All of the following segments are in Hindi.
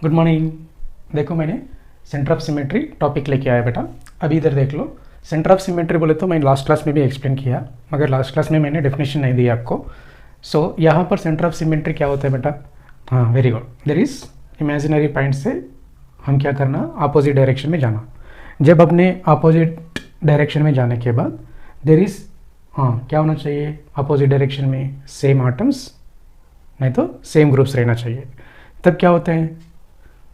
Good morning. देखो मैंने सेंटर ऑफ सिमेट्री टॉपिक लेके आया बेटा। अभी इधर देख लो। सेंटर ऑफ सिमेट्री बोले तो मैंने लास्ट क्लास में भी एक्सप्लेन किया, मगर लास्ट क्लास में मैंने डेफिनेशन नहीं दिया आपको। सो यहाँ पर सेंटर ऑफ सिमेट्री क्या होता है बेटा? हाँ, very good. There is imaginary point से हम क्या करना, अपोजिट डायरेक्शन में जाना। जब अपने अपोजिट डायरेक्शन में जाने के बाद देयर इज क्या होना चाहिए अपोजिट डायरेक्शन में? सेम आटम्स, नहीं तो सेम ग्रुप्स रहना चाहिए। तब क्या होता है?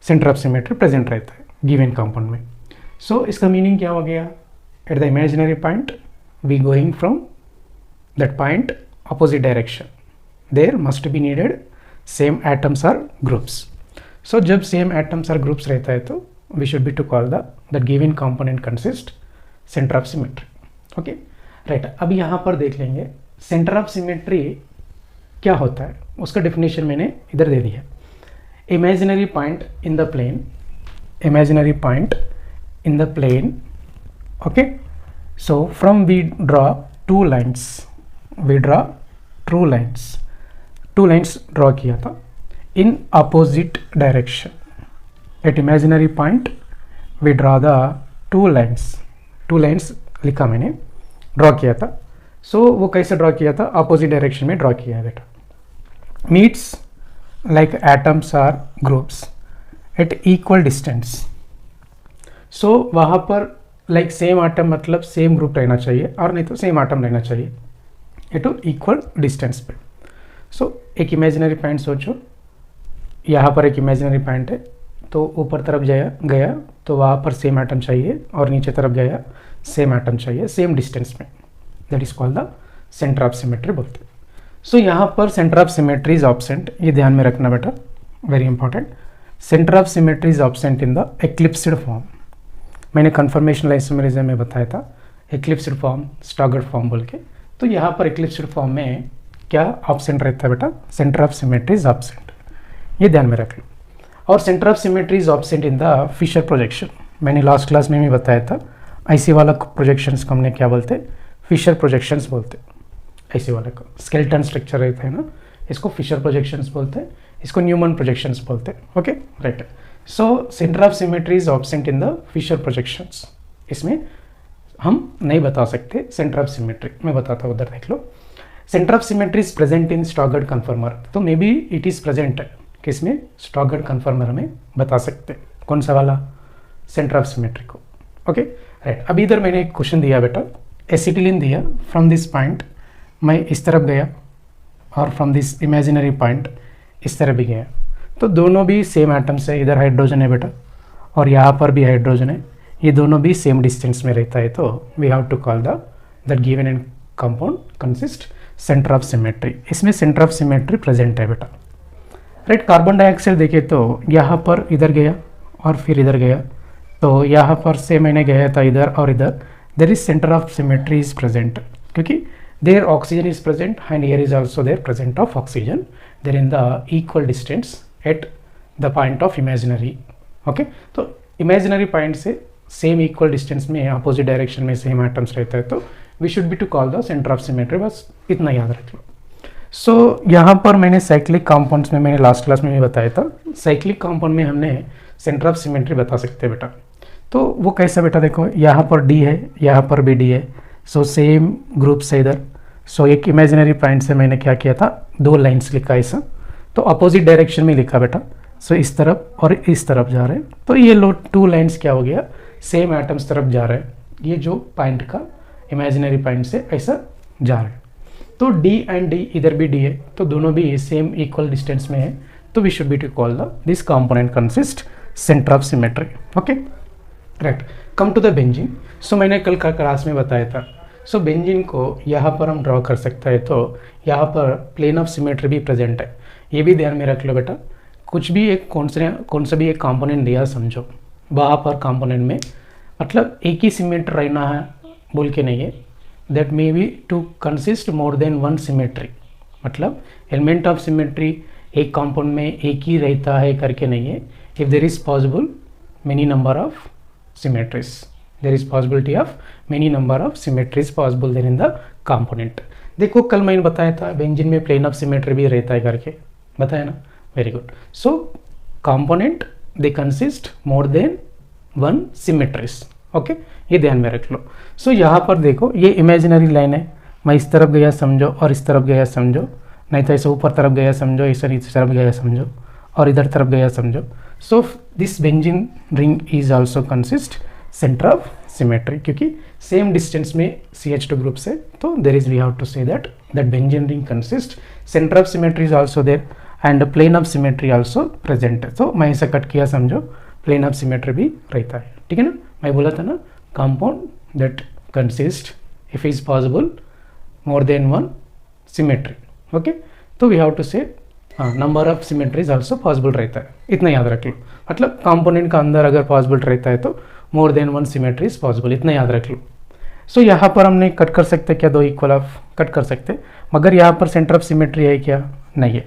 सेंटर ऑफ सिमेट्री प्रेजेंट रहता है गिवन कंपाउंड में। सो इसका मीनिंग क्या हो गया? At the imaginary point we going from that point opposite direction, there must be needed same atoms or groups. So जब सेम एटम्स आर ग्रुप्स रहता है तो we should be to call that given component consist centre of symmetry. Okay right. अब यहाँ पर देख लेंगे सेंटर ऑफ सिमेट्री क्या होता है, उसका डेफिनेशन मैंने इधर दे दिया। Imaginary point in the plane, imaginary point in the plane. Okay, so from we draw two lines, we draw two lines draw किया था in opposite direction. At imaginary point we draw the two lines लिखा मैंने, draw किया था। So वो कैसे draw किया था? opposite direction में draw किया है बेटा। meets like atoms are groups at equal distance. so वहाँ पर like same atom मतलब same group रहना चाहिए, और नहीं तो same atom रहना चाहिए एट equal distance पे। so एक imaginary point सोचो, यहाँ पर एक imaginary point है, तो ऊपर तरफ गया तो वहाँ पर same atom चाहिए, और नीचे तरफ गया same atom चाहिए same distance में। that is called the center of symmetry बोलते हैं। सो यहाँ पर center of symmetry is absent, ये ध्यान में रखना बेटा, very important. Center of symmetry is absent in the eclipsed form. मैंने कन्फर्मेशनल आइसोमेरिज्म में बताया था एक्लिप्स्ड फॉर्म, स्टॉगर्ड फॉर्म बोल के। तो यहाँ पर एक्लिप्स्ड फॉर्म में क्या ऑब्सेंट रहता है बेटा? Centre of symmetry is absent, ये ध्यान में रख लो। और centre of symmetry is absent in the Fischer projection. मैंने लास्ट क्लास में भी बताया था ऐसे वाला प्रोजेक्शंस को हमने क्या बोलते? फिशर प्रोजेक्शंस बोलते। ऐसे वाले को स्केलेटन स्ट्रक्चर रहता है ना, इसको फिशर प्रोजेक्शंस बोलते हैं, इसको न्यूमन प्रोजेक्शंस बोलते हैं। Okay right. So centre of symmetry is absent in the Fischer projections. इसमें हम नहीं बता सकते सेंटर ऑफ सिमेट्री, मैं बताता हूँ, उधर देख लो। Center of symmetry is present in staggered conformer, तो may be it is present किसमें? स्टॉगर्ड कन्फर्मर में बता सकते। कौन सा वाला? सेंटर ऑफ सिमेट्री को। Okay right. अभी इधर मैंने एक क्वेश्चन दिया बेटा, एसिटिलीन दिया, फ्रॉम दिस पॉइंट मैं इस तरफ गया, और फ्रॉम दिस इमेजिनरी पॉइंट इस तरफ भी गया, तो दोनों भी सेम एटम्स है। इधर हाइड्रोजन है बेटा, और यहाँ पर भी हाइड्रोजन है, ये दोनों भी सेम डिस्टेंस में रहता है, तो we have to call that given and compound consist centre of symmetry. इसमें सेंटर ऑफ सिमेट्री प्रेजेंट है बेटा। राइट। कार्बन डाइऑक्साइड देखे तो यहाँ पर इधर गया और फिर इधर गया, तो यहाँ पर से मैंने गया था इधर और इधर, there is centre of symmetry is present, क्योंकि their oxygen is present and here is also their present of oxygen, they're in the equal distance at the point of imaginary। okay, तो imaginary point से same equal distance में opposite direction में same atoms रहता है, तो we should be to call the center of symmetry। बस इतना याद रख लो। so यहाँ पर मैंने cyclic compounds में, मैंने लास्ट क्लास में भी बताया था, cyclic compound में हमने center of symmetry बता सकते हैं बेटा। तो वो कैसा बेटा? देखो यहाँ पर D है, यहाँ पर भी D है, सो सेम ग्रुप से इधर। सो एक इमेजिनरी पॉइंट से मैंने क्या किया था? दो लाइंस लिखा ऐसा, तो अपोजिट डायरेक्शन में लिखा बेटा। सो इस तरफ और इस तरफ जा रहे हैं, तो ये लो टू लाइंस क्या हो गया? सेम एटम्स तरफ जा रहे हैं। ये जो पॉइंट का इमेजिनरी पॉइंट से ऐसा जा रहे हैं, तो डी एंड डी, इधर भी डी है, तो दोनों भी सेम इक्वल डिस्टेंस में है, तो we should be to call this component consist centre of symmetry. Okay right. Come to the benzene. So मैंने कल का क्लास में बताया था, सो बेंजीन को यहाँ पर हम ड्रॉ कर सकते हैं, तो यहाँ पर प्लेन ऑफ सिमेट्री भी प्रेजेंट है, ये भी ध्यान में रख लो बेटा। कुछ भी एक कौन सा भी एक कंपोनेंट दिया समझो, वहाँ पर कंपोनेंट में मतलब एक ही सिमेट्री रहना है बोल के नहीं है, that may be to consist more than one symmetry, मतलब एलिमेंट ऑफ सिमेट्री एक कंपाउंड में एक ही रहता है करके नहीं है। If there is possible many number of symmetries, there is possibility of many number of symmetries possible there in the component। देखो कल मैंने बताया था बेंजीन में प्लेन ऑफ सिमेट्री भी रहता है करके, बताया ना, very good. So component they consist more than one symmetries. Okay, ये ध्यान में रख लो। सो यहाँ पर देखो ये इमेजिनरी लाइन है, मैं इस तरफ गया समझो और इस तरफ गया समझो, नहीं तो ऐसे ऊपर तरफ गया समझो, इस तरफ गया समझो और इधर तरफ गया समझो। So this benzene ring is also consist centre of symmetry, क्योंकि सेम डिस्टेंस में CH2 ग्रुप्स है, तो there is we have to say that benzene ring consist centre of symmetry is also there and plane of symmetry also present है। तो मैं ऐसा कट किया समझो, प्लेन ऑफ सिमेट्री भी रहता है, ठीक है ना। मैं बोला था ना compound that consist if is possible more than one symmetry. Okay, तो वी हैव टू से number of symmetries also possible रहता है, इतना याद रख लो। मतलब कंपोनेंट का अंदर अगर पॉसिबल रहता है तो more than one symmetry is possible, इतना याद रख लो। सो यहाँ पर हमने कट कर सकते क्या, दो इक्वल ऑफ कट कर सकते, मगर यहाँ पर सेंटर ऑफ सिमेट्री है क्या, नहीं है।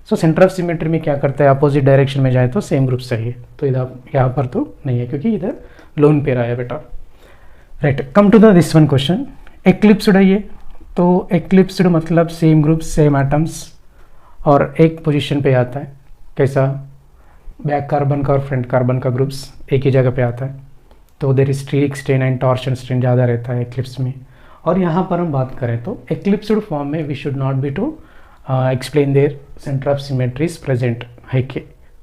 सो सेंटर ऑफ सिमेट्री में क्या करता है, अपोजिट डायरेक्शन में जाए तो सेम ग्रुप चाहिए, तो इधर यहाँ पर तो नहीं है क्योंकि इधर लोन पेयर आया बेटा। Right, come to the this one question, eclipsed है ये, तो एक्लिप्स्ड मतलब सेम ग्रुप सेम एटम्स और एक पोजीशन पे आता है, कैसा, बैक कार्बन का और फ्रंट कार्बन का ग्रुप्स एक ही जगह पे आता है, तो there is steric strain and torsion strain ज़्यादा रहता है एक्लिप्स में। और यहाँ पर हम बात करें तो एक्लिप्स्ड फॉर्म में we should not be to explain there centre of symmetry is present है के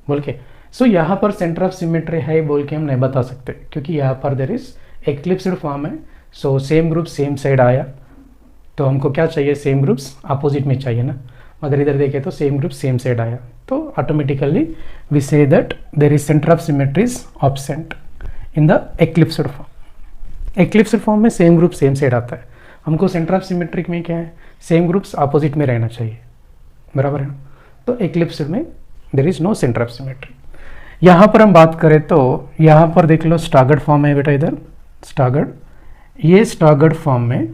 बोल के। सो यहाँ पर सेंटर ऑफ सिमेट्री है बोल के हम नहीं बता सकते, क्योंकि यहाँ पर देयर इज एक्लिप्स्ड फॉर्म है। So same group same side आया, तो हमको क्या चाहिए, सेम ग्रुप्स अपोजिट में चाहिए ना, मगर इधर देखें तो सेम ग्रुप सेम साइड आया, तो automatically we say that there is centre of symmetry is absent in the eclipsed form. Eclipsed form में सेम ग्रुप सेम साइड आता है, हमको सेंटर ऑफ सिमेट्रिक में क्या है, सेम ग्रुप्स अपोजिट में रहना चाहिए, बराबर है ना। तो एक्लिप्स्ड में there is no centre of symmetry. यहाँ पर हम बात करें तो यहाँ पर देख लो स्टागर्ड फॉर्म है बेटा, इधर स्टागर्ड, ये स्टागर्ड फॉर्म में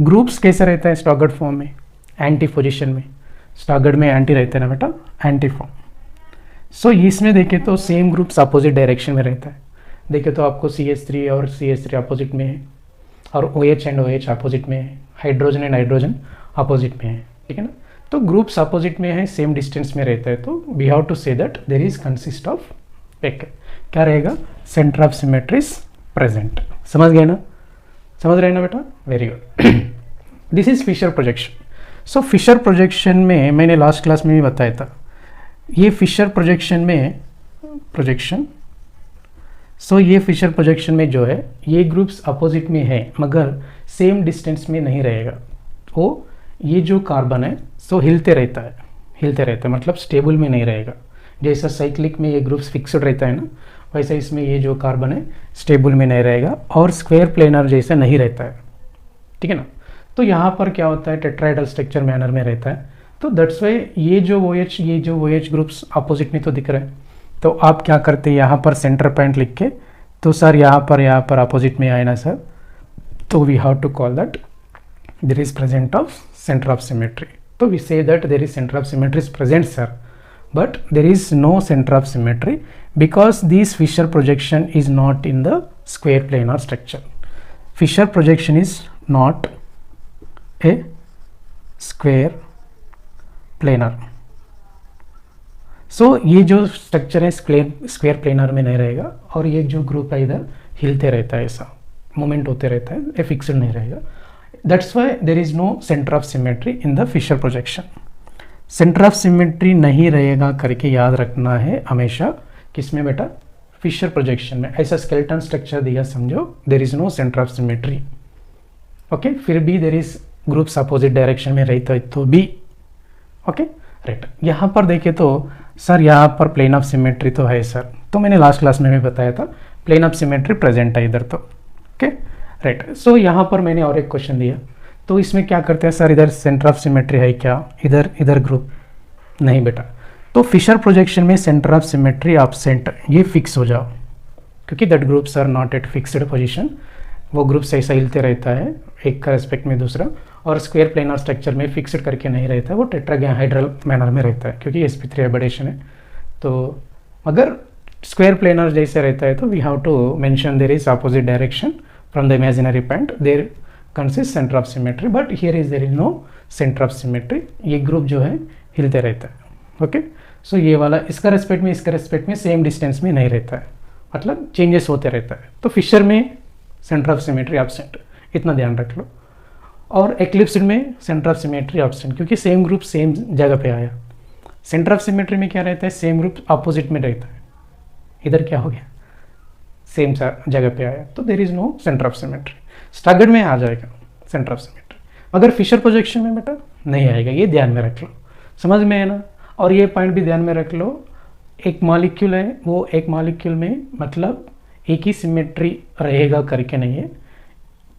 ग्रुप्स कैसे रहता है, स्टागर्ड फॉर्म में एंटी पोजिशन में, स्टागर्ड में एंटी रहते हैं ना बेटा, एंटी फॉर्म। सो इसमें देखें तो सेम ग्रुप्स अपोजिट डायरेक्शन में रहता है, देखें तो आपको CH3 और CH3 अपोजिट में है, और OH एंड OH अपोजिट में है, हाइड्रोजन एंड हाइड्रोजन अपोजिट में है, ठीक है ना। तो ग्रुप्स अपोजिट में है, सेम डिस्टेंस में रहता है, तो we have to say that there is consist of क्या रहेगा, centre of symmetry is present. समझ गए ना, समझ रहे ना बेटा, very good. This is Fischer projection. So Fischer projection में मैंने लास्ट क्लास में भी बताया था, ये फिशर प्रोजेक्शन में ये फिशर प्रोजेक्शन में जो है ये ग्रुप्स अपोजिट में है मगर सेम डिस्टेंस में नहीं रहेगा, वो ये जो कार्बन है सो हिलते रहता है, मतलब स्टेबल में नहीं रहेगा। जैसा साइक्लिक में ये ग्रुप्स फिक्स्ड रहता है ना, वैसे इसमें ये जो कार्बन है स्टेबल में नहीं रहेगा और स्क्वायर प्लेनर जैसा नहीं रहता है, ठीक है ना। तो यहाँ पर क्या होता है, टेट्राहेड्रल स्ट्रक्चर मैनर में रहता है, तो दैट्स वाई ये जो OH ग्रुप्स अपोजिट में तो दिख रहा है, तो आप क्या करते हैं, यहाँ पर सेंटर पॉइंट लिख के, तो सर यहाँ पर अपोजिट में आए ना सर, तो we have to call that there is present of center of symmetry. तो we say that there is centre of symmetry is present sir, but there is no center of symmetry because this Fisher projection is not in the square planar structure. Fisher projection is not a square planar. So ये जो स्ट्रक्चर है स्क्वायर प्लेनर में नहीं रहेगा, और ये जो ग्रुप है इधर हिलते रहता है, ऐसा मूवमेंट होते रहता है, ये फिक्स्ड नहीं रहेगा। That's why there is no centre of symmetry in the Fischer projection. Centre of symmetry नहीं रहेगा करके याद रखना है हमेशा, किसमें बेटा, फिशर प्रोजेक्शन में। ऐसा स्केलेटन स्ट्रक्चर दिया समझो, there is no centre of symmetry, okay, फिर भी there is groups opposite direction में रहता है तो भी, ओके राइट। यहाँ पर देखे तो सर यहाँ पर प्लेन ऑफ सिमेट्री तो है सर, तो मैंने लास्ट क्लास में भी बताया था प्लेन ऑफ सिमेट्री प्रेजेंट है इधर, तो ओके राइट। सो यहाँ पर मैंने और एक क्वेश्चन दिया, तो इसमें क्या करते हैं सर, इधर सेंटर ऑफ सिमेट्री है क्या, इधर ग्रुप नहीं बेटा, तो फिशर प्रोजेक्शन में सेंटर ऑफ सिमेट्री एब्सेंट, ये फिक्स हो जाओ, क्योंकि that groups are not at fixed position, वो ग्रुप्स ऐसा हिलते रहता है एक का रेस्पेक्ट में दूसरा, और स्क्वायर प्लेनर स्ट्रक्चर में फिक्स्ड करके नहीं रहता है, वो टेट्राहेड्रल मैनर में रहता है, क्योंकि sp3 एबडेशन है। तो अगर स्क्वायर प्लेनर जैसे रहता है तो we have to mention there is opposite direction from the imaginary point, there consist centre of symmetry, but here is there is no centre of symmetry, ये ग्रुप जो है हिलते रहता है, ओके। सो ये वाला इसका रेस्पेक्ट में सेम डिस्टेंस में नहीं रहता है, मतलब चेंजेस होते रहता है। तो फिशर में सेंटर ऑफ सिमेट्री एब्सेंट, इतना ध्यान रख लो। और एक्लिप्स्ड में सेंटर ऑफ सिमेट्री एब्सेंट, क्योंकि सेम ग्रुप सेम जगह पे आया। सेंटर ऑफ सिमेट्री में क्या रहता है, सेम ग्रुप अपोजिट में रहता है। इधर क्या हो गया, सेम जगह पे आया, तो there is no centre of symmetry. Staggered में आ जाएगा सेंटर ऑफ सिमेट्री, मगर फिशर प्रोजेक्शन में बेटा नहीं आएगा, ये ध्यान में रख लो, समझ में है ना। और ये पॉइंट भी ध्यान में रख लो, एक मॉलिक्यूल है, वो एक मॉलिक्यूल में मतलब एक ही सिमेट्री रहेगा करके नहीं है,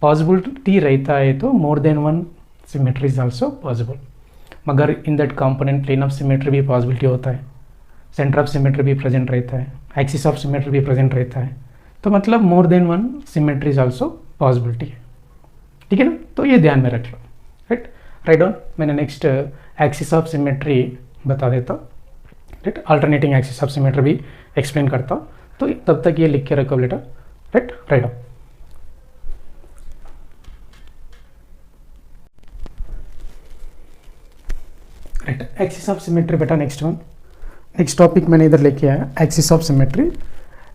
पॉसिबिलिटी रहता है तो more than one symmetry is also possible, मगर in that component plane of symmetry भी पॉसिबिलिटी होता है, सेंटर ऑफ सिमेट्री भी प्रेजेंट रहता है, एक्सिस ऑफ सिमेट्री भी प्रेजेंट रहता है, तो मतलब more than one symmetry is also possibility है, ठीक है ना। तो ये ध्यान में रख लो, राइट। राइट डाउन, मैंने नेक्स्ट एक्सिस ऑफ सिमेट्री बता देता हूँ, right. Alternating axis of symmetry भी एक्सप्लेन करता हूँ, तो तब तक ये लिख के रखो बेटा, right. Right down, right. Axis of symmetry बेटा नेक्स्ट टॉपिक मैंने इधर लेके आया, axis of symmetry.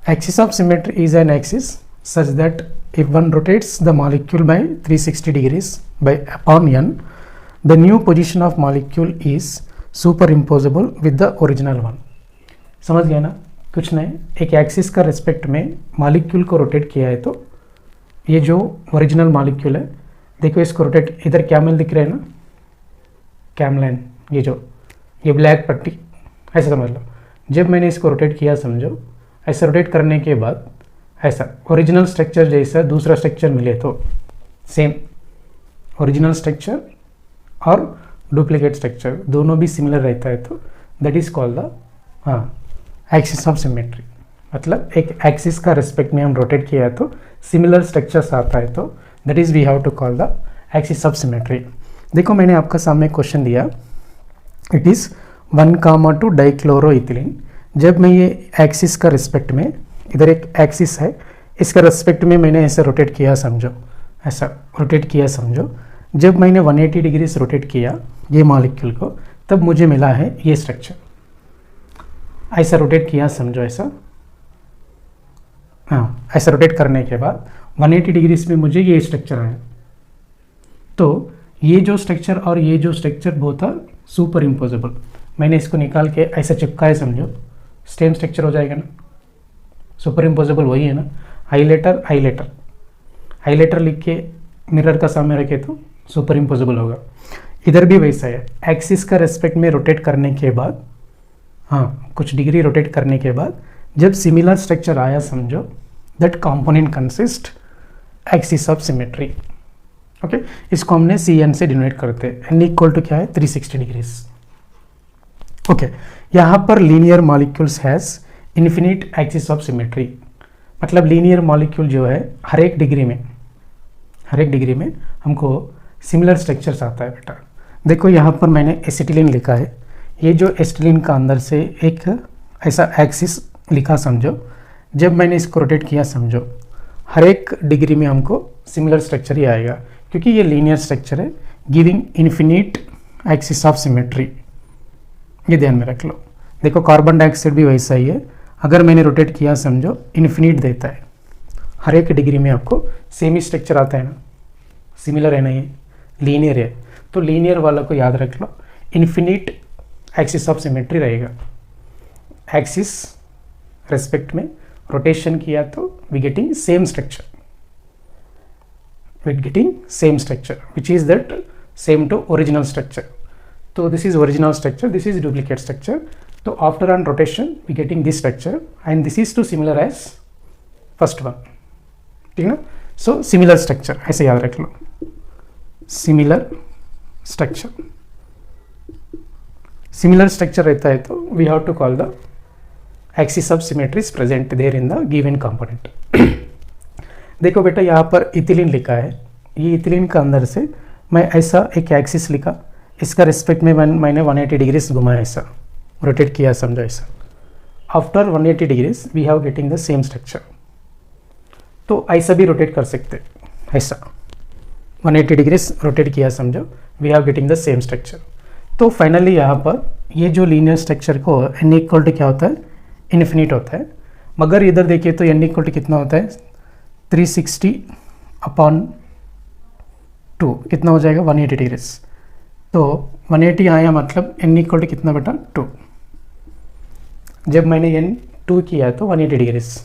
Axis of symmetry is an axis such that if one rotates the molecule by 360 degrees by upon n, the new position of molecule is superimposable with the original one। समझ गया ना, कुछ नहीं, एक एक्सिस का रेस्पेक्ट में मॉलिक्यूल को रोटेट किया है, तो ये जो ओरिजिनल मॉलिक्यूल है, देखो इसको रोटेट, इधर कैमल दिख रहा है ना, कैमलाइन, ये ब्लैक पट्टी, ऐसा समझ लो। जब मैंने इसको रोटेट किया समझो, ऐसा रोटेट करने के बाद ऐसा ओरिजिनल स्ट्रक्चर जैसा दूसरा स्ट्रक्चर मिले, तो सेम ओरिजिनल स्ट्रक्चर और डुप्लीकेट स्ट्रक्चर दोनों भी सिमिलर रहता है, तो that is called the axis of symmetry. मतलब एक एक्सिस का रेस्पेक्ट में हम रोटेट किया है तो सिमिलर स्ट्रक्चर्स आता है, तो that is we have to call the axis of symmetry. देखो मैंने आपका सामने क्वेश्चन दिया, इट इज़ 1,2 डाइक्लोरोइथिलीन। जब मैं ये एक्सिस का रेस्पेक्ट में, इधर एक एक्सिस है, इसका रेस्पेक्ट में मैंने ऐसे रोटेट किया समझो, ऐसा रोटेट किया समझो। जब मैंने 180 डिग्री से रोटेट किया ये मॉलिक्यूल को, तब मुझे मिला है ये स्ट्रक्चर। ऐसा रोटेट किया समझो, ऐसा, हाँ, ऐसा रोटेट करने के बाद 180 डिग्री में मुझे ये स्ट्रक्चर आया। तो ये जो स्ट्रक्चर और ये जो स्ट्रक्चर बहुत सुपर इम्पोजेबल, मैंने इसको निकाल के ऐसा चिपकाया समझो, सेम स्ट्रक्चर हो जाएगा ना। सुपर इम्पोजेबल वही है ना, हाईलाइटर लिख के मिरर का सामने रखे तो सुपर इम्पोजेबल होगा। इधर भी वैसा है, एक्सिस का रेस्पेक्ट में रोटेट करने के बाद, हाँ, कुछ डिग्री रोटेट करने के बाद जब सिमिलर स्ट्रक्चर आया समझो, that component consist axis of symmetry. Okay, इसको हमने CN से डिनोट करते हैं। N इक्वल टू क्या है, 360 डिग्रीज। ओके, यहाँ पर linear molecules has infinite axis of symmetry, मतलब लीनियर मॉलिक्यूल जो है हर एक डिग्री में हमको सिमिलर स्ट्रक्चर्स आता है बेटा। देखो यहाँ पर मैंने एसिटिलीन लिखा है, ये जो एसिटिलीन का अंदर से एक ऐसा एक्सिस लिखा समझो। जब मैंने इसको रोटेट किया समझो, हर एक डिग्री में हमको सिमिलर स्ट्रक्चर ही आएगा, क्योंकि ये लीनियर स्ट्रक्चर है, giving infinite axis of symmetry. ये ध्यान में रख लो। देखो कार्बन डाइऑक्साइड भी वैसा ही है, अगर मैंने रोटेट किया समझो, इन्फिनिट देता है, हर एक डिग्री में आपको सेम ही स्ट्रक्चर आता है ना, सिमिलर है ना, ये लीनियर है, तो लीनियर वाला को याद रख लो, इन्फिनिट एक्सिस ऑफ सिमेट्री रहेगा। एक्सिस रेस्पेक्ट में रोटेशन किया तो we getting same structure, which is that same to original structure. So this is original structure, this is duplicate structure. So after on rotation we getting this structure, and this is too similar as first one, ठीक है ना। So similar structure ऐसे याद रख लो, similar structure रहता है तो we have to call the axis of symmetry is present there in the given component. देखो बेटा यहाँ पर इथिलीन लिखा है, ये इथिलीन का अंदर से मैं ऐसा एक एक्सिस लिखा, इसका रिस्पेक्ट में मैंने 180 डिग्रीज घुमाया, ऐसा रोटेट किया समझो ऐसा। After 180 degrees we have getting the same structure. तो ऐसा भी रोटेट कर सकते, ऐसा 180 डिग्रीज रोटेट किया समझो, we have getting the same structure. तो फाइनली यहाँ पर ये जो लीनियर स्ट्रक्चर को n इक्वल टू क्या होता है, इन्फिनिट होता है। मगर इधर देखिए तो n इक्वल टू कितना होता है, 360/2 कितना हो जाएगा, 180 डिग्रीज। तो 180 आया मतलब n इक्वल टू कितना बेटा, 2। जब मैंने n 2 किया तो 180 डिग्रीज,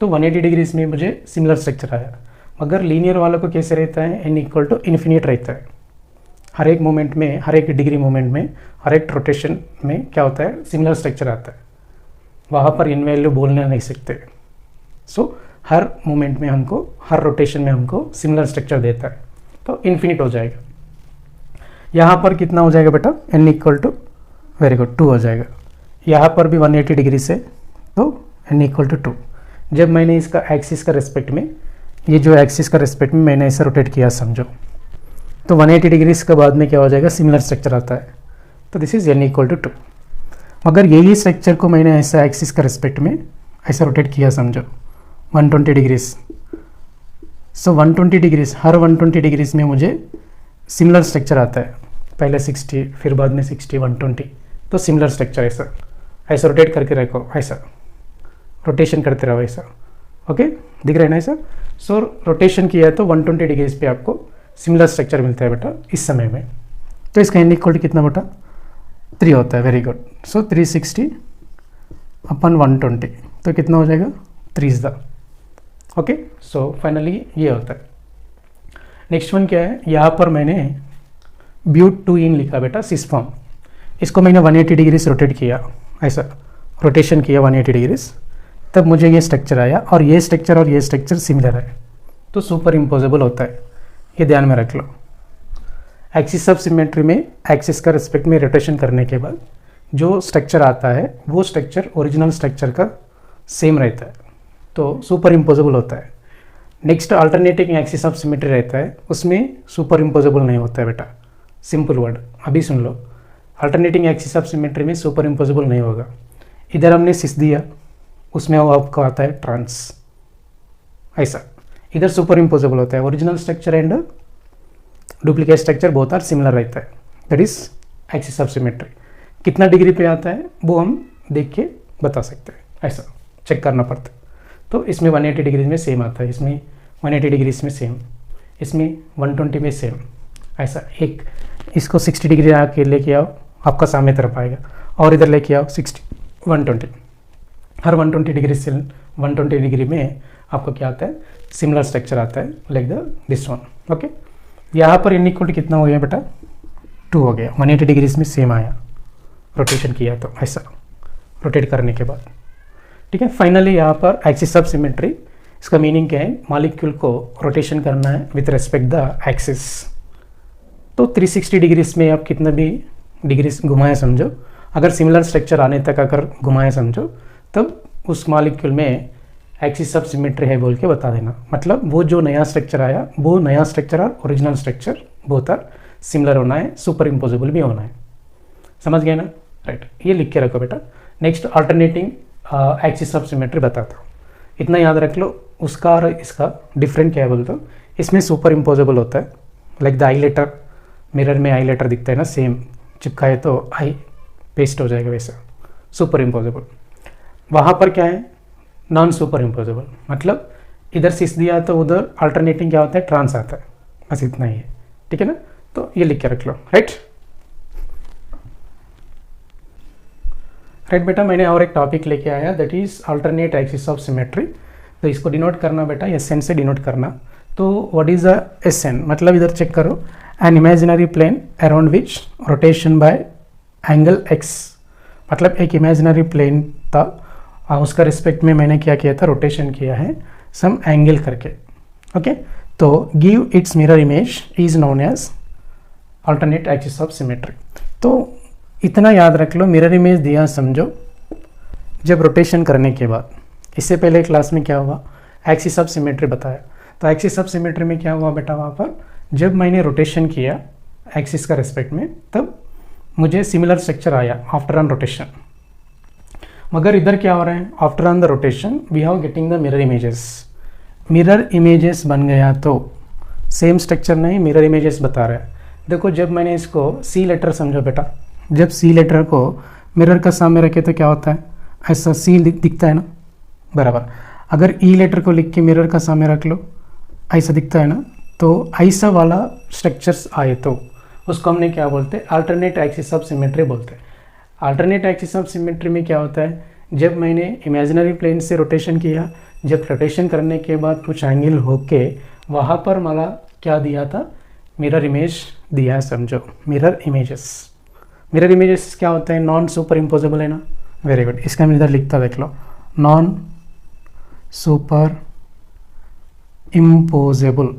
तो 180 डिग्रीज में मुझे सिमिलर स्ट्रक्चर आया। मगर लीनियर वालों को कैसे रहता है, n इक्वल टू इन्फिनिट रहता है। हर एक मोमेंट में, हर एक डिग्री मोमेंट में, हर एक रोटेशन में क्या होता है, सिमिलर स्ट्रक्चर आता है। वहाँ पर इन वैल्यू बोलने नहीं सकते। सो हर मोमेंट में हमको, हर रोटेशन में हमको सिमिलर स्ट्रक्चर देता है, तो इन्फिनिट हो जाएगा। यहाँ पर कितना हो जाएगा बेटा, n equal to, very good, 2 हो जाएगा। यहाँ पर भी 180 डिग्री से, तो n इक्वल टू 2। जब मैंने इसका एक्सिस का रेस्पेक्ट में, ये जो एक्सिस का रेस्पेक्ट में मैंने इसे रोटेट किया समझो, तो 180 डिग्रीज के बाद में क्या हो जाएगा, सिमिलर स्ट्रक्चर आता है। तो this is n equal to 2। मगर यही स्ट्रक्चर को मैंने ऐसा एक्सिस का रेस्पेक्ट में ऐसा रोटेट किया समझो, 120 डिग्रीज। सो 120 डिग्रीज, हर 120 डिग्रीज में मुझे सिमिलर स्ट्रक्चर आता है। पहले 60, फिर बाद में 60, 120, तो सिमिलर स्ट्रक्चर ऐसा ऐसा रोटेट करके रखो, ऐसा रोटेशन करते रहो ऐसा। ओके, दिख रहा है ना ऐसा। सो रोटेशन किया तो 120 डिग्रीज पे आपको सिमिलर स्ट्रक्चर मिलता है बेटा इस समय में। तो इसका n इक्वल टू कितना बेटा, 3 होता है। Very good. सो 360/120, तो कितना हो जाएगा, 3 ओके। सो फाइनली ये होता है। नेक्स्ट वन क्या है, यहाँ पर मैंने ब्यूट 2 इन लिखा बेटा, सिस फॉर्म। इसको मैंने 180 डिग्रीज रोटेट किया, ऐसा रोटेशन किया 180 डिग्रीज, तब मुझे ये स्ट्रक्चर आया। और ये स्ट्रक्चर सिमिलर है, तो सुपर इम्पोजेबल होता है, ये ध्यान में रख लो। एक्सिस ऑफ सिमेट्री में एक्सिस का रिस्पेक्ट में रोटेशन करने के बाद जो स्ट्रक्चर आता है वो स्ट्रक्चर ओरिजिनल स्ट्रक्चर का सेम रहता है, तो सुपर इम्पोजेबल होता है। Next alternating axis of symmetry रहता है, उसमें सुपर इम्पोजेबल नहीं होता है बेटा। सिंपल वर्ड अभी सुन लो, अल्टरनेटिंग एक्सिस ऑफ सिमेट्री में सुपर इम्पोजेबल नहीं होगा। इधर हमने सिस दिया, उसमें वो आपको आता है ट्रांस, ऐसा। इधर सुपर इम्पोजेबल होता है, original structure and duplicate structure both are similar रहता है, that is axis of symmetry. कितना डिग्री पे आता है वो हम देख के बता सकते हैं, ऐसा चेक करना पड़ता है। तो इसमें 180 डिग्री में सेम आता है, इसमें 180 डिग्रीज में सेम, इसमें 120 में सेम, ऐसा। एक इसको 60 डिग्री आके लेके आओ, आपका सामने तरफ आएगा, और इधर लेके आओ 60, 120। हर 120 डिग्री से 120 डिग्री में आपको क्या आता है, सिमिलर स्ट्रक्चर आता है, लाइक दिस वन। ओके, यहाँ पर n इक्वल टू कितना हो गया बेटा, 2 हो गया। 180 डिग्रीज में सेम आया, रोटेशन किया तो ऐसा, रोटेट करने के बाद, ठीक है। फाइनली यहाँ पर एक्सिस ऑफ सिमेट्री, इसका मीनिंग क्या है, मॉलिक्यूल को रोटेशन करना है विथ रेस्पेक्ट द एक्सिस। तो 360 डिग्रीज में आप कितना भी डिग्रीज घुमाए समझो, अगर सिमिलर स्ट्रक्चर आने तक अगर घुमाए समझो, तब उस मॉलिक्यूल में एक्सिस ऑफ सिमेट्री है बोल के बता देना। मतलब वो जो नया स्ट्रक्चर आया, वो नया स्ट्रक्चर और original structure both are similar होना है, सुपर इम्पोजेबल भी होना है। समझ गए ना, राइट। ये लिख के रखो बेटा। Next alternating axis of symmetry बताता हूँ, इतना याद रख लो। उसका और इसका डिफरेंट क्या है बोल तो, इसमें सुपर इम्पोजेबल होता है, like the I letter, mirror में आई लेटर दिखता है ना, सेम चिपकाए तो आई पेस्ट हो जाएगा, वैसा सुपर इम्पोजेबल। वहाँ पर क्या है, नॉन सुपर इम्पोजेबल। मतलब इधर सिस दिया तो उधर अल्टरनेटिंग क्या होता है, ट्रांस आता है, बस इतना ही है, ठीक है ना। तो ये लिख के रख लो, राइट। राइट बेटा, मैंने और एक टॉपिक लेके आया, that is alternate axis of symmetry. तो इसको डिनोट करना बेटा, SN से डिनोट करना। तो व्हाट इज अ SN, मतलब इधर चेक करो, an imaginary plane around which rotation by angle x। मतलब एक इमेजिनरी प्लेन था, उसका रिस्पेक्ट में मैंने क्या किया था, रोटेशन किया है सम एंगल करके। ओके, तो give its mirror image is known as alternate axis of symmetry. तो इतना याद रख लो, मिरर इमेज दिया समझो जब रोटेशन करने के बाद। इससे पहले क्लास में क्या हुआ, एक्सिस ऑफ सिमेट्री बताया। तो एक्सिस ऑफ सिमेट्री में क्या हुआ बेटा, वहाँ पर जब मैंने रोटेशन किया एक्सिस का रिस्पेक्ट में, तब मुझे सिमिलर स्ट्रक्चर आया आफ्टर ऑन रोटेशन। मगर इधर क्या हो रहा है, after on the rotation we have getting the mirror images. Mirror images बन गया तो सेम स्ट्रक्चर नहीं, मिरर इमेजेस बता रहा है। देखो जब मैंने इसको सी लेटर समझो बेटा, जब सी लेटर को मिरर का सामने रखे तो क्या होता है, ऐसा सी दिखता है ना, बराबर। अगर ई लेटर को लिख के मिरर का सामने रख लो, ऐसा दिखता है ना, तो ऐसा वाला स्ट्रक्चर्स आए तो उसको हमने क्या बोलते हैं, अल्टरनेट एक्सिस ऑफ सिमेट्री बोलते हैं। अल्टरनेट एक्सिस ऑफ सिमेट्री में क्या होता है, जब मैंने इमेजिनरी प्लेन से रोटेशन किया, जब रोटेशन करने के बाद कुछ एंगल होके वहाँ पर मला क्या दिया था, मिरर इमेज दिया है, समझो मिरर इमेजेस। मिरर इमेजेस क्या होता है, नॉन सुपर इम्पोजेबल है ना, वेरी गुड। इसका मैं इधर लिखता देख लो, non superimposable.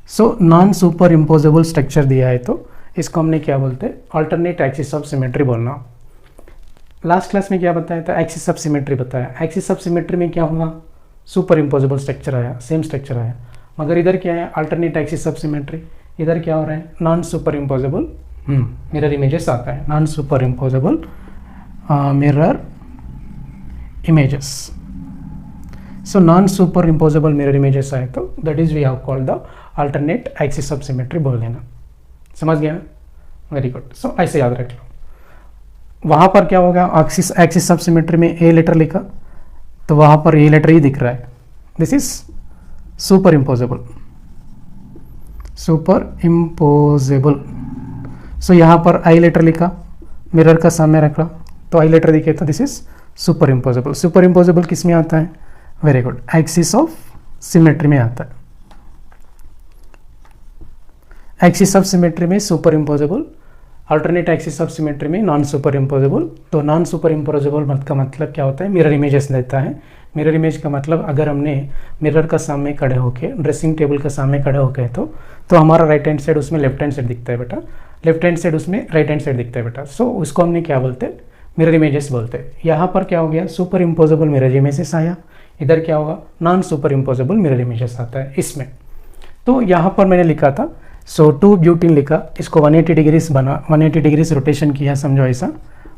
So non superimposable structure दिया है तो इसको हमने क्या बोलते हैं, अल्टरनेट एक्सिस ऑफ सिमेट्री बोलना। लास्ट क्लास में क्या बताया था, एक्सिस ऑफ सिमेट्री बताया। एक्सिस ऑफ सिमेट्री में क्या हुआ, सुपर इम्पोजेबल स्ट्रक्चर आया, सेम स्ट्रक्चर आया। मगर इधर क्या है, अल्टरनेट एक्सिस ऑफ सिमेट्री, इधर क्या हो रहा है, non superimposable mirror images आता है, non superimposable mirror images. So non superimposable mirror images आए तो that is we have called the alternate axis of symmetry बोल लेना, समझ गया ना, वेरी गुड। सो ऐसे याद रख लो। वहाँ पर क्या होगा, एक्सिस ऑफ सिमेट्री में ए लेटर लिखा तो वहाँ पर ए लेटर ही दिख रहा है, this is superimposable, superimposable. So यहाँ पर आई लेटर लिखा, मिरर का सामने रखा तो आई लेटर दिखे तो this is superimposable. Super imposable किस में आता है, very good, axis of symmetry में आता है। एक्सिस ऑफ सिमेट्री में super imposable, alternate axis of symmetry में नॉन सुपर इम्पोजेबल। तो नॉन सुपर इम्पोजेबल का मतलब क्या होता है, मिरर इमेजेस देता है। मिरर इमेज का मतलब अगर हमने मिरर का सामने खड़े होके, ड्रेसिंग टेबल का सामने खड़े होके तो हमारा राइट हैंड साइड उसमें लेफ्ट हैंड साइड दिखता है बेटा, लेफ्ट हैंड साइड उसमें राइट हैंड साइड दिखता है बेटा। सो उसको हमने क्या बोलते हैं, मिरर इमेजेस बोलते हैं। यहाँ पर क्या हो गया, सुपर इम्पोजेबल मिरर इमेजेस आया, इधर क्या होगा, non superimposable mirror images आता है इसमें। तो यहाँ पर मैंने लिखा था, सो 2 ब्यूटीन लिखा, इसको 180 डिग्रीज बना, 180 डिग्रीज रोटेशन किया, समझो ऐसा।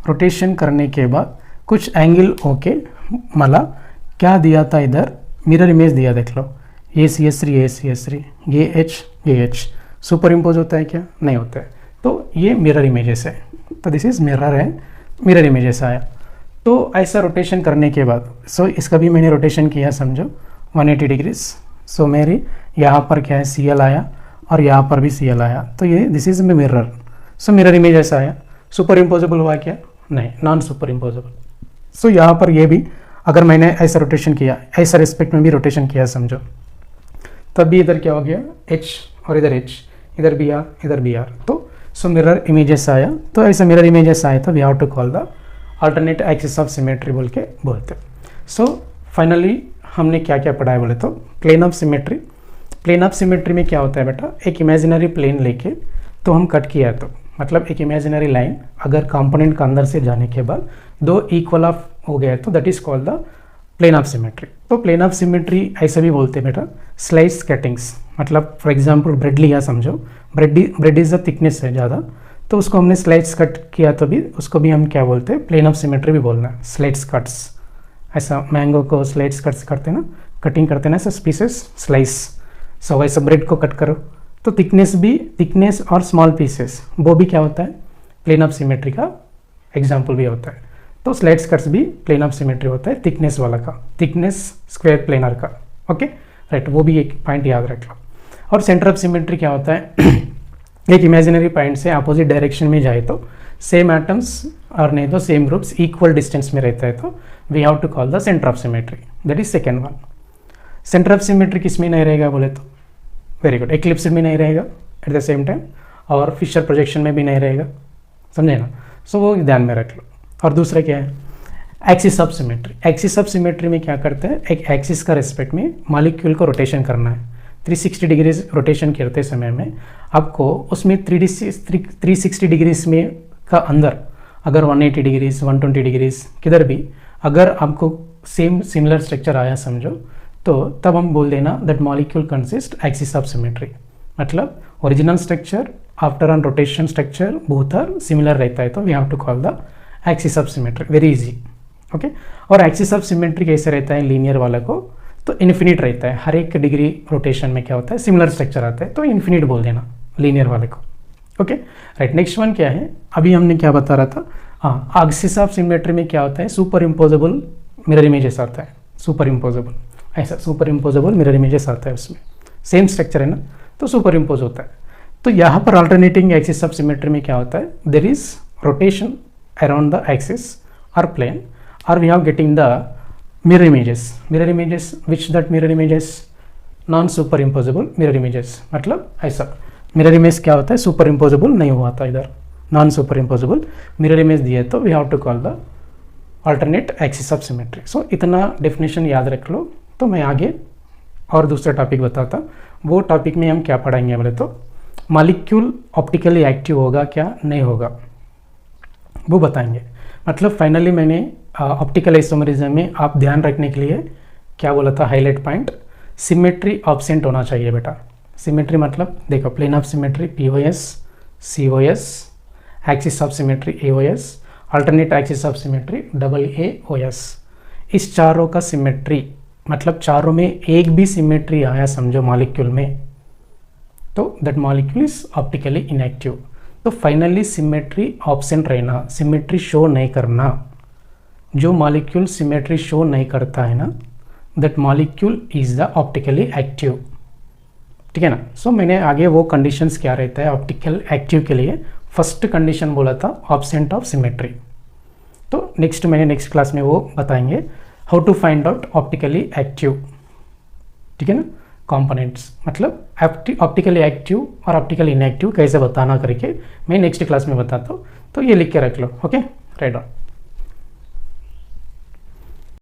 रोटेशन करने के बाद कुछ एंगल होके मला क्या दिया था, इधर मिरर इमेज दिया, देख लो, ये CS3 ये CS3 ये H सुपर इम्पोज होता है क्या, नहीं होता है। तो ये मिरर इमेजेस है, तो दिस इज मिरर है, मिरर इमेजेस आया। तो ऐसा रोटेशन करने के बाद सो इसका भी मैंने रोटेशन किया, समझो 180 डिग्रीज। सो मेरी यहाँ पर क्या है, CL आया और यहाँ पर भी CL आया, तो ये this is mirror. So mirror image ऐसा आया। सुपर इम्पोजेबल हुआ क्या, नहीं, नॉन सुपर इम्पोजेबल। सो यहाँ पर ये भी अगर मैंने ऐसा रोटेशन किया, ऐसा रिस्पेक्ट में भी रोटेशन किया, समझो, तब भी इधर क्या हो गया, H और इधर H, इधर भी R इधर भी R। तो सो मिरर इमेजेस आया। तो ऐसा मिरर इमेजेस आया तो we have to call the alternate axis of symmetry बोल के बोलते। सो फाइनली हमने क्या क्या पढ़ा है बोले तो, plane of symmetry. Plane of symmetry में क्या होता है बेटा, एक इमेजिनरी प्लेन लेके तो हम कट किया, तो मतलब एक इमेजिनरी लाइन अगर कंपोनेंट का अंदर से जाने के बाद 2 इक्वल ऑफ हो गया तो that is called the plane of symmetry. तो प्लेन ऑफ सिमेट्री ऐसा भी बोलते हैं बेटा, स्लाइस कटिंग्स। मतलब फॉर एग्जांपल ब्रेड लिया, समझो ब्रेड इज द थिकनेस है ज़्यादा, तो उसको हमने स्लाइस कट किया तो भी उसको भी हम क्या बोलते हैं, प्लेन ऑफ सिमेट्री भी बोलना है, स्लाइस कट्स। ऐसा मैंगो को स्लाइस कट्स करते हैं ना, कटिंग करते हैं ना, ऐसा पीसेस स्लाइस। सो वैसा ब्रेड को कट करो तो थिकनेस और स्मॉल पीसेस वो भी क्या होता है, प्लेन ऑफ सिमेट्री का एग्जाम्पल भी होता है। तो स्लाइस कट्स भी प्लेन ऑफ सिमेट्री होता है, थिकनेस वाला का, थिकनेस स्क्वायर प्लेनर का, ओके राइट, वो भी एक पॉइंट याद रख लो। और सेंटर ऑफ सिमेट्री क्या होता है, एक इमेजिनरी पॉइंट से अपोजिट डायरेक्शन में जाए तो सेम एटम्स और नहीं तो सेम ग्रुप्स इक्वल डिस्टेंस में रहता है तो we have to call the centre of symmetry, that is second one. Centre of symmetry किस में नहीं रहेगा बोले तो, वेरी गुड, एक्लिप्स में नहीं रहेगा एट द सेम टाइम, और फिशर प्रोजेक्शन में भी नहीं रहेगा, समझे ना। सो वो ध्यान में रख लो। और दूसरा क्या है, axis of symmetry. Axis of symmetry में क्या करते हैं, एक एक्सिस का रिस्पेक्ट में मॉलिक्यूल को रोटेशन करना है। 360 डिग्रीज रोटेशन करते समय में आपको उसमें 360 डिग्रीज में का अंदर अगर 180 डिग्रीज 120 डिग्रीज किधर भी अगर आपको सेम सिमिलर स्ट्रक्चर आया समझो, तो तब हम बोल देना that molecule consist axis of symmetry. मतलब original structure after on rotation structure both are similar रहता है तो we have to call the axis of symmetry, very easy, okay. और एक्सिस ऑफ सिमेट्री कैसे रहता है लीनियर वाला को, तो इन्फिनिट रहता है, हर एक डिग्री रोटेशन में क्या होता है सिमिलर स्ट्रक्चर आता है तो इन्फिनिट बोल देना, लीनियर वाले को। ओके राइट, नेक्स्ट वन क्या है, अभी हमने क्या बता रहा था, हाँ एक्सिस ऑफ सिमेट्री में क्या होता है, सुपर इम्पोजेबल मिरर इमेजेस आता है, सुपर इम्पोजेबल, ऐसा सुपर इम्पोजेबल मिरर इमेजेस आता है, उसमें सेम स्ट्रक्चर है ना, तो सुपर इम्पोज होता है। तो यहाँ पर अल्टरनेटिंग एक्सिस ऑफ सिमेट्री में क्या होता है, there is rotation around the axis और प्लेन, और we have getting the mirror images which that mirror images non superimposable mirror images, मतलब ऐसा मिरर इमेज क्या होता है, सुपर इम्पोजेबल नहीं हुआ था, इधर non superimposable mirror image दिए, तो we have to call the alternate axis of symmetry. So इतना डेफिनेशन याद रख लो, तो मैं आगे और दूसरा टॉपिक बताता, वो टॉपिक में हम क्या पढ़ाएंगे बोले तो मॉलिक्यूल ऑप्टिकली एक्टिव होगा क्या नहीं होगा वो बताएंगे। मतलब फाइनली मैंने ऑप्टिकल आइसोमरिज्म में आप ध्यान रखने के लिए क्या बोला था, हाईलाइट पॉइंट, सिमेट्री ऑब्सेंट होना चाहिए बेटा। सिमेट्री मतलब देखो, plane of symmetry POS, COS, axis of symmetry AOS, alternate axis of symmetry AAOS। इस चारों का सिमेट्री मतलब चारों में एक भी सिमेट्री आया समझो मॉलिक्यूल में, तो that molecule is optically inactive. तो फाइनली सिमेट्री ऑब्सेंट रहना, सिमेट्री शो नहीं करना, जो मॉलिक्यूल सिमेट्री शो नहीं करता है ना, that molecule is the optically active, ठीक है ना। सो मैंने आगे वो कंडीशंस क्या रहता है ऑप्टिकल एक्टिव के लिए, फर्स्ट कंडीशन बोला था ऑब्सेंट ऑफ सिमेट्री। तो नेक्स्ट मैंने नेक्स्ट क्लास में वो बताएंगे, how to find out optically active, ठीक है ना, कंपोनेंट्स, मतलब ऑप्टिकली एक्टिव और ऑप्टिकली इनएक्टिव कैसे बताना करके मैं नेक्स्ट क्लास में बताता हूँ, तो ये लिख के रख लो। Okay right on.